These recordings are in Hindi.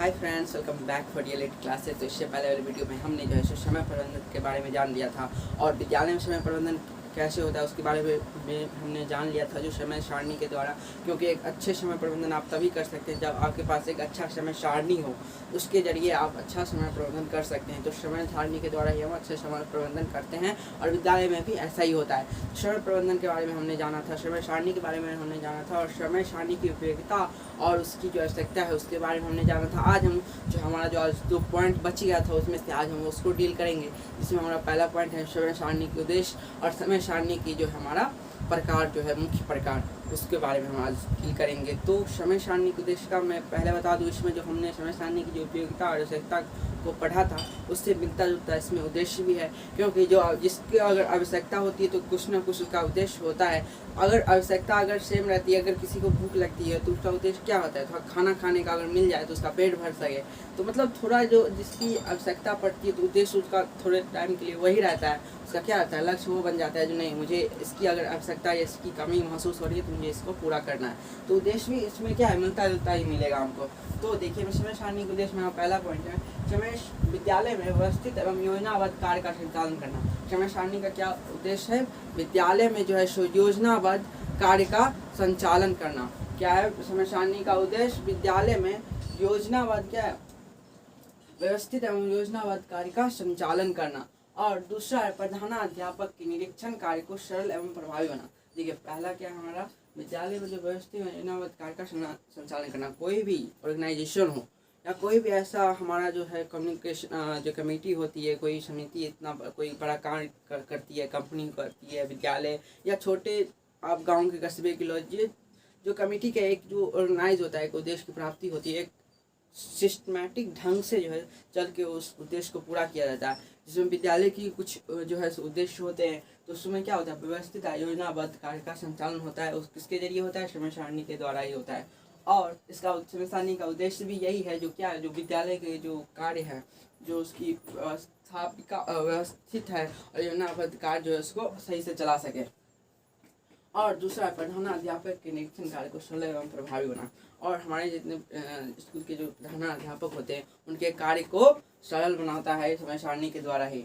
Hi friends, welcome back for reality classes. तो इससे पहले वाली वीडियो में हमने जो है सो समय प्रबंधन के बारे में जान लिया था और विद्यालय में समय प्रबंधन कैसे होता है उसके बारे में हमने जान लिया था, जो समय सारणी के द्वारा। क्योंकि एक अच्छे समय प्रबंधन आप तभी कर सकते हैं जब आपके पास एक अच्छा समय सारणी हो, उसके जरिए आप अच्छा समय प्रबंधन कर सकते हैं। तो समय सारणी के द्वारा ही हम अच्छे समय प्रबंधन करते हैं और विद्यालय में भी ऐसा ही होता है। समय प्रबंधन के बारे में हमने जाना था, समय सारणी के बारे में हमने जाना था और समय सारणी की उपयोगिता और उसकी जो आवश्यकता है उसके बारे में हमने जाना था। आज हम जो हमारा जो आज 2 पॉइंट बच गया था उसमें से आज हम उसको डील करेंगे, जिसमें हमारा पहला पॉइंट है समय सारणी के उद्देश्य और समय सारणी की जो हमारा प्रकार जो है मुख्य प्रकार, उसके बारे में हम आज डील करेंगे। तो समय सारणी के उद्देश्य का मैं पहले बता दूं, इसमें जो हमने समय सारणी की जो उपयोगिता और आवश्यकता को पढ़ा था उससे मिलता जुलता इसमें उद्देश्य भी है। क्योंकि जो जिसकी अगर आवश्यकता होती है तो कुछ ना कुछ उसका उद्देश्य होता है। अगर आवश्यकता अगर सेम रहती है, अगर किसी को भूख लगती है तो उसका उद्देश्य क्या होता है, थोड़ा खाना खाने का अगर मिल जाए तो उसका पेट भर सके। तो मतलब थोड़ा जो जिसकी आवश्यकता पड़ती है तो उद्देश्य उसका थोड़े टाइम के लिए वही रहता है, उसका क्या रहता है, लक्ष्य वो बन जाता है जो नहीं, मुझे इसकी अगर आवश्यकता या इसकी कमी महसूस हो रही है तो मुझे इसको पूरा करना है। तो उद्देश्य भी इसमें क्या है, मिलता जुलता ही मिलेगा हमको। तो देखिए, समय सारणी के उद्देश्य में पहला पॉइंट है समय विद्यालय में व्यवस्थित एवं योजनाबद्ध कार्य का संचालन करना। समय सारणी का क्या उद्देश्य है, विद्यालय में जो है सो योजनाबद्ध कार्य का संचालन करना। क्या है समय सारणी का उद्देश्य, विद्यालय में योजनाबद्ध क्या है, व्यवस्थित एवं योजनाबद्ध कार्य का संचालन करना। और दूसरा है प्रधानाध्यापक के निरीक्षण कार्य को सरल एवं प्रभावी बना। देखिए, पहला क्या है हमारा, विद्यालय में जो व्यवस्थित एवं योजनाबद्ध कार्य का संचालन करना। कोई भी ऑर्गेनाइजेशन हो या कोई भी ऐसा हमारा जो है कम्युनिकेशन जो कमेटी होती है, कोई समिति इतना कोई बड़ा कार्य करती है, कंपनी करती है, विद्यालय या छोटे आप गांव के कस्बे के लोग, ये जो कमेटी का एक जो ऑर्गेनाइज होता है, एक उद्देश्य की प्राप्ति होती है, एक सिस्टमैटिक ढंग से जो है चल के उस उद्देश्य को पूरा किया जाता है। जिसमें विद्यालय की कुछ जो है उद्देश्य होते हैं, तो उसमें क्या होता है, व्यवस्थित योजनाबद्ध कार्य का संचालन होता है। उस किसके जरिए होता है, समय सारणी के द्वारा ही होता है। और इसका समय सारणी का उद्देश्य भी यही है, जो क्या है, जो विद्यालय के जो कार्य है, जो उसकी स्थापिका व्यवस्थित है और योजनाबद्ध कार्य जो है उसको सही से चला सके। और दूसरा प्रधानाध्यापक के निरीक्षण कार्य को सरल एवं प्रभावी बना। और हमारे जितने स्कूल के जो प्रधानाध्यापक होते हैं उनके कार्य को सरल बनाता है समय सारणी के द्वारा ही,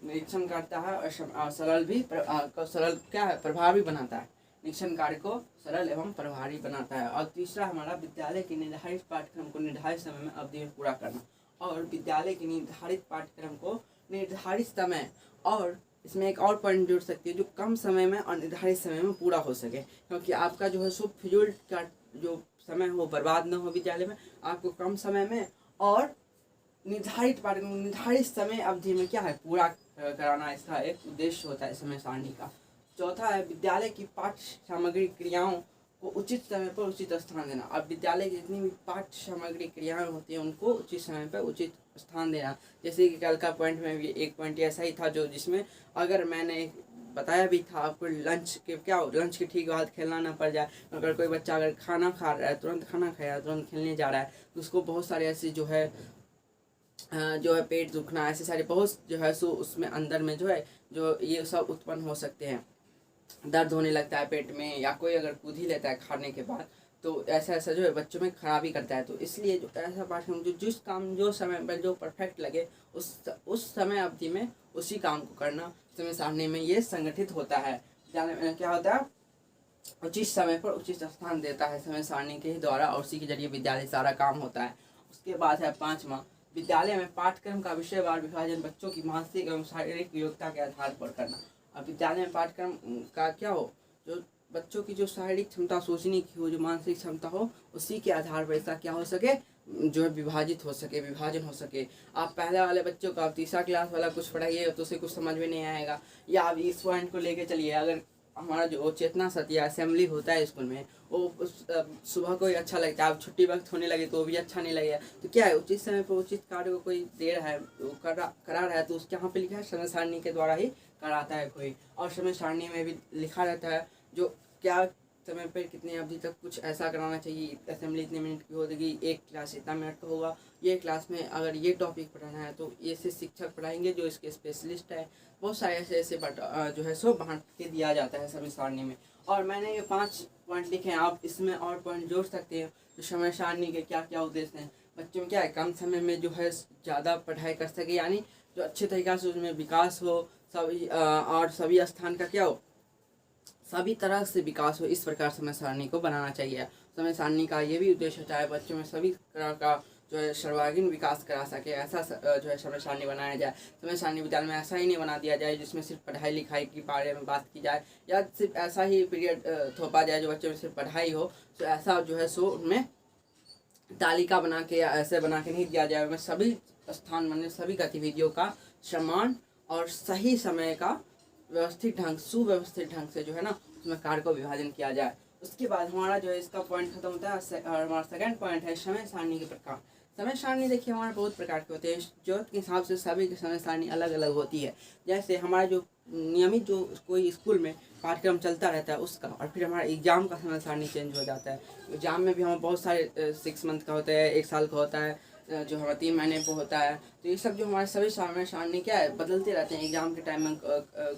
निरीक्षण करता है और सरल भी सरल क्या है, प्रभावी बनाता है। निरीक्षण कार्य को सरल एवं प्रभावी बनाता है। और तीसरा हमारा विद्यालय के निर्धारित पाठ्यक्रम को निर्धारित समय में अवधि में पूरा करना। और विद्यालय के निर्धारित पाठ्यक्रम को निर्धारित समय, और इसमें एक और पॉइंट जुड़ सकती है, जो कम समय में और निर्धारित समय में पूरा हो सके। क्योंकि आपका जो है सो फिजूल का जो समय हो बर्बाद न हो, विद्यालय में आपको कम समय में और निर्धारित पाठ्यक्रम निर्धारित समय अवधि में क्या है, पूरा कराना इसका एक उद्देश्य होता है समय सारणी का। चौथा है विद्यालय की पाठ्य सामग्री क्रियाओं को उचित समय पर उचित स्थान देना। अब विद्यालय की जितनी भी पाठ्य सामग्री क्रियाएं होती हैं उनको उचित समय पर उचित स्थान देना। जैसे कि कल का पॉइंट में भी एक पॉइंट ऐसा ही था, जो जिसमें अगर मैंने बताया भी था आपको, लंच के क्या हो, लंच के ठीक बाद खेलना ना पड़ जाए। अगर कोई बच्चा अगर खाना खा रहा है, तुरंत खाना खाया तुरंत खेलने जा रहा है, तो उसको बहुत सारे ऐसे जो है पेट दुखना, ऐसे सारे बहुत जो है सो उसमें अंदर में जो है जो ये सब उत्पन्न हो सकते हैं। दर्द होने लगता है पेट में, या कोई अगर कूद ही लेता है खाने के बाद, तो ऐसा ऐसा जो है बच्चों में खराबी करता है। तो इसलिए जो ऐसा पाठ्यक्रम जो जिस काम जो समय पर जो परफेक्ट लगे उस समय अवधि में उसी काम को करना समय सारणी में ये संगठित होता है। क्या होता है, उचित समय पर उचित स्थान देता है समय सारणी के द्वारा, और उसी के जरिए विद्यालय सारा काम होता है। उसके बाद है पाँचवा, विद्यालय में पाठ्यक्रम का विषयवार विभाजन बच्चों की मानसिक एवं शारीरिक योग्यता के आधार पर करना। अब विद्यालय में पाठ्यक्रम का क्या हो, जो बच्चों की जो शारीरिक क्षमता सोचने की हो, जो मानसिक क्षमता हो, उसी के आधार पर ऐसा क्या हो सके, जो है विभाजित हो सके, विभाजन हो सके। आप पहले वाले बच्चों को आप तीसरा क्लास वाला कुछ पढ़ाइए तो उसे कुछ समझ में नहीं आएगा। या आप इस पॉइंट को लेके चलिए, अगर हमारा जो चेतना सत्य असेंबली होता है स्कूल में, वो सुबह को ही अच्छा लगता है, अब छुट्टी वक्त होने लगे तो वो भी अच्छा नहीं लगेगा। तो क्या है, उचित समय पर उचित कार्य को कोई दे रहा है, करा रहा है, तो उसके यहाँ पे लिखा है समय सारणी के द्वारा ही कराता है कोई। और समय सारणी में भी लिखा रहता है जो क्या समय पर कितने अवधि तक कुछ ऐसा कराना चाहिए, असेंबली इतने मिनट की होगी, एक क्लास इतना मिनट का होगा, ये क्लास में अगर ये टॉपिक पढ़ाना है तो ये से शिक्षक पढ़ाएंगे जो इसके स्पेशलिस्ट है। बहुत सारे ऐसे ऐसे जो है सो बांट के दिया जाता है समय सारणी में। और मैंने ये 5 पॉइंट लिखे हैं, आप इसमें और पॉइंट जोड़ सकते हैं जो समय सारणी के क्या क्या उद्देश्य हैं। बच्चों में क्या है, कम समय में जो है ज़्यादा पढ़ाई कर सके, यानी जो अच्छे तरीक़े से उसमें विकास हो, सभी और सभी स्थान का क्या हो, सभी तरह से विकास हो, इस प्रकार समय सारणी को बनाना चाहिए। समय सारणी का ये भी उद्देश्य होता है बच्चों में सभी तरह का जो है सर्वांगीण विकास करा सके, ऐसा जो है समय सारणी बनाया जाए। समय सारणी विद्यालय में ऐसा ही नहीं बना दिया जाए जिसमें सिर्फ पढ़ाई लिखाई के बारे में बात की जाए, या सिर्फ ऐसा ही पीरियड थोपा जाए जो बच्चों में सिर्फ पढ़ाई हो। तो ऐसा जो है सो उनमें तालिका बना के या ऐसे बना के नहीं दिया जाए। मैं सभी स्थान में सभी गतिविधियों का समान और सही समय का व्यवस्थित ढंग, सुव्यवस्थित ढंग से जो है ना उसमें कार्य को विभाजन किया जाए। उसके बाद हमारा जो है इसका पॉइंट खत्म होता है। और हमारा सेकंड पॉइंट है समय सारणी के प्रकार। समय सारणी देखिए हमारे बहुत प्रकार के होते हैं, जरूरत के हिसाब से सभी की समय सारणी अलग अलग होती है। जैसे हमारा जो नियमित जो कोई स्कूल में पाठ्यक्रम चलता रहता है उसका, और फिर हमारा एग्ज़ाम का समय सारणी चेंज हो जाता है। एग्ज़ाम में भी हमें बहुत सारे 6 मंथ का होता है, 1 साल का होता है, जो हमारा 3 महीने पर होता है। तो ये सब जो हमारे सभी समय सारणी क्या है बदलते रहते हैं। एग्ज़ाम के टाइम में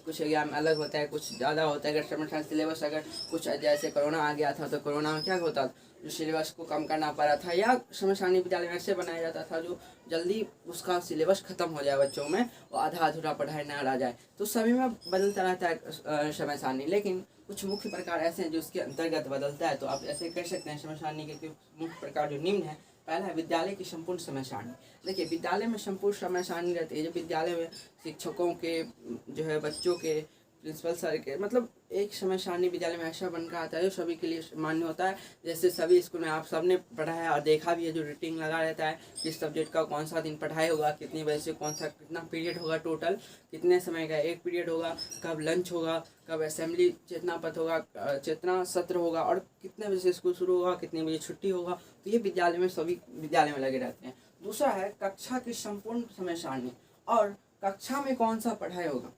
कुछ एग्जाम अलग होता है, कुछ ज़्यादा होता है। अगर समय सारणी सिलेबस अगर कुछ जैसे कोरोना आ गया था तो कोरोना में क्या होता, जो सिलेबस को कम करना पड़ा था, या समय सारणी विद्यालय में ऐसे बनाया जाता था जो जल्दी उसका सिलेबस ख़त्म हो जाए बच्चों में, और आधा अधूरा पढ़ाई ना रह जाए। तो सभी में बदलता रहता है समय सारणी, लेकिन कुछ मुख्य प्रकार ऐसे हैं जो उसके अंतर्गत बदलता है। तो आप ऐसे कर सकते हैं समय सारणी के मुख्य प्रकार जो निम्न है। पहला है विद्यालय की संपूर्ण समय सारणी। देखिए विद्यालय में संपूर्ण समय सारणी रहती है। जो विद्यालय में शिक्षकों के जो है बच्चों के प्रिंसिपल सर के मतलब एक समय सारणी विद्यालय में ऐसा बनकर आता है जो सभी के लिए मान्य होता है। जैसे सभी स्कूल में आप सबने पढ़ा है और देखा भी है, जो रेटिंग लगा रहता है किस सब्जेक्ट का कौन सा दिन पढ़ाई होगा, कितनी बजे से कौन सा कितना पीरियड होगा, टोटल कितने समय का एक पीरियड होगा, कब लंच होगा, कब असेंबली चेतना पथ होगा, चेतना सत्र होगा, और कितने बजे से स्कूल शुरू होगा, कितने बजे छुट्टी होगा। तो ये विद्यालय में सभी विद्यालय में लगे रहते हैं। दूसरा है कक्षा की संपूर्ण समय सारणी, और कक्षा में कौन सा पढ़ाई होगा,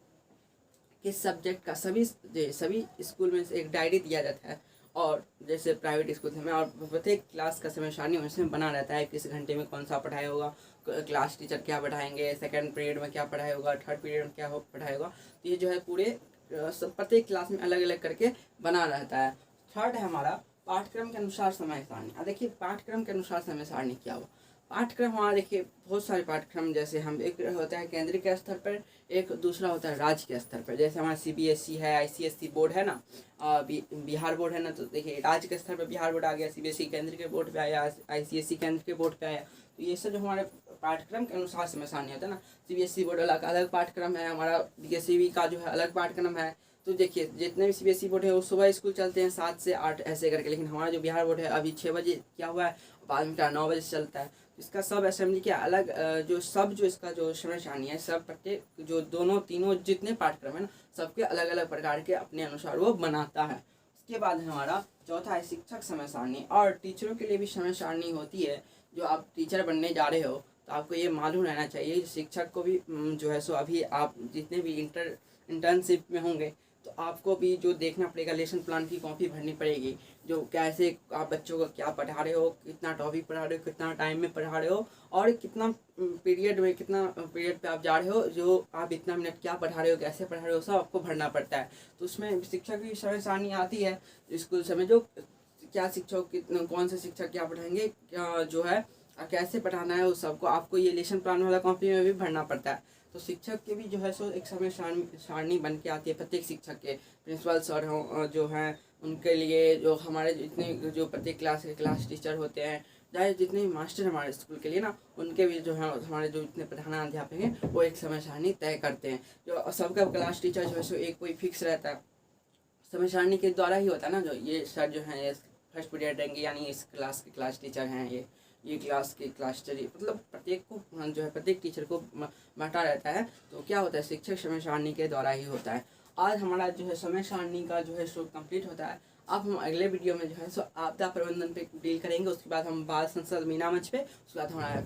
किस सब्जेक्ट का, सभी स्कूल में एक डायरी दिया जाता है। और जैसे प्राइवेट स्कूल में, और प्रत्येक क्लास का समय सारणी उसमें बना रहता है, किस घंटे में कौन सा पढ़ाई होगा, क्लास टीचर क्या पढ़ाएंगे, सेकंड पीरियड में क्या पढ़ाई होगा, थर्ड पीरियड में क्या पढ़ाई होगा। तो ये जो है पूरे प्रत्येक क्लास में अलग अलग करके बना रहता है। थर्ड है हमारा पाठ्यक्रम के अनुसार समय सारणी। देखिए पाठ्यक्रम के अनुसार समय सारणी क्या हुआ। पाठ्यक्रम हमारा देखिए बहुत सारे पाठ्यक्रम, जैसे हम एक होता है केंद्रीय के स्तर पर, एक दूसरा होता है राज्य के स्तर पर। जैसे हमारा CBSE है, ICSE बोर्ड है ना, बिहार बोर्ड है ना। तो देखिए राज्य के स्तर पर बिहार बोर्ड आ गया, CBSE केंद्र के बोर्ड पे आया, ICSE केंद्र के बोर्ड पे आया। तो ये सब जो हमारे पाठ्यक्रम के अनुसार समय सारणी होता है ना। CBSE बोर्ड अलग पाठ्यक्रम है, हमारा DSEB का जो है अलग पाठ्यक्रम है। तो देखिए जितने भी CBSE बोर्ड है वो सुबह स्कूल चलते हैं 7 से 8 ऐसे करके, लेकिन हमारा जो बिहार बोर्ड है अभी 6 बजे क्या हुआ है, बाद में क्या 9 बजे से चलता है। इसका सब असेंबली के अलग जो इसका जो समय सारणी है, सब प्रत्येक जो दोनों तीनों जितने पाठ्यक्रम है ना, सबके अलग अलग प्रकार के अपने अनुसार वो बनाता है। उसके बाद है हमारा चौथा है शिक्षक समय सारणी। और टीचरों के लिए भी समय सारणी होती है। जो आप टीचर बनने जा रहे हो तो आपको ये मालूम रहना चाहिए, शिक्षक को भी जो है सो अभी आप जितने भी इंटर्नशिप में होंगे तो आपको भी जो देखना पड़ेगा, लेसन प्लान की कॉपी भरनी पड़ेगी, जो कैसे आप बच्चों को क्या पढ़ा रहे हो, कितना टॉपिक पढ़ा रहे हो, कितना टाइम में पढ़ा रहे हो, और कितना पीरियड पे आप जा रहे हो, जो आप इतना मिनट क्या पढ़ा रहे हो, कैसे पढ़ा रहे हो, सब आपको भरना पड़ता है। तो उसमें शिक्षक की समय सारणी आती है स्कूल समय, जो क्या शिक्षक कौन से शिक्षक क्या पढ़ाएंगे, क्या जो है कैसे पढ़ाना है, उस सबको आपको ये लेसन प्लान वाला कॉपी में भी भरना पड़ता है। तो शिक्षक के भी जो है सो एक समय सारणी बन के आती है। प्रत्येक शिक्षक के प्रिंसिपल सर हो जो हैं उनके लिए, जो हमारे जितने जो प्रत्येक क्लास के क्लास टीचर होते हैं, चाहे जितने भी मास्टर हमारे स्कूल के लिए ना, उनके भी जो है हमारे जो इतने प्रधानाध्यापक हैं वो एक समय सारणी तय करते हैं। जो सबका क्लास टीचर जो है सो एक कोई फिक्स रहता है, समय सारणी के द्वारा ही होता है ना। जो ये सर जो हैं ये फर्स्ट पीरियड रहेंगे, यानी इस क्लास के क्लास टीचर हैं, ये क्लास के क्लास टीचर, मतलब प्रत्येक को जो है प्रत्येक टीचर को बांटा रहता है। तो क्या होता है, शिक्षक समय सारणी के द्वारा ही होता है। आज हमारा जो है समय सारणी का जो है सो कंप्लीट होता है। अब हम अगले वीडियो में जो है सो आपदा प्रबंधन पे डील करेंगे। उसके बाद हम बाल संसद मीना मंच पे, उसके बाद हमारा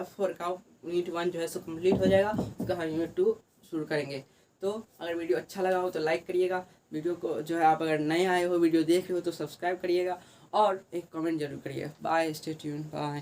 F4 का यूनिट 1 जो है सो कंप्लीट हो जाएगा। उसका हम यूनिट 2 शुरू करेंगे। तो अगर वीडियो अच्छा लगा हो तो लाइक करिएगा, वीडियो को जो है आप अगर नए आए हो वीडियो देख रहे हो तो सब्सक्राइब करिएगा, और एक कमेंट जरूर करिए। Bye, stay tuned, bye.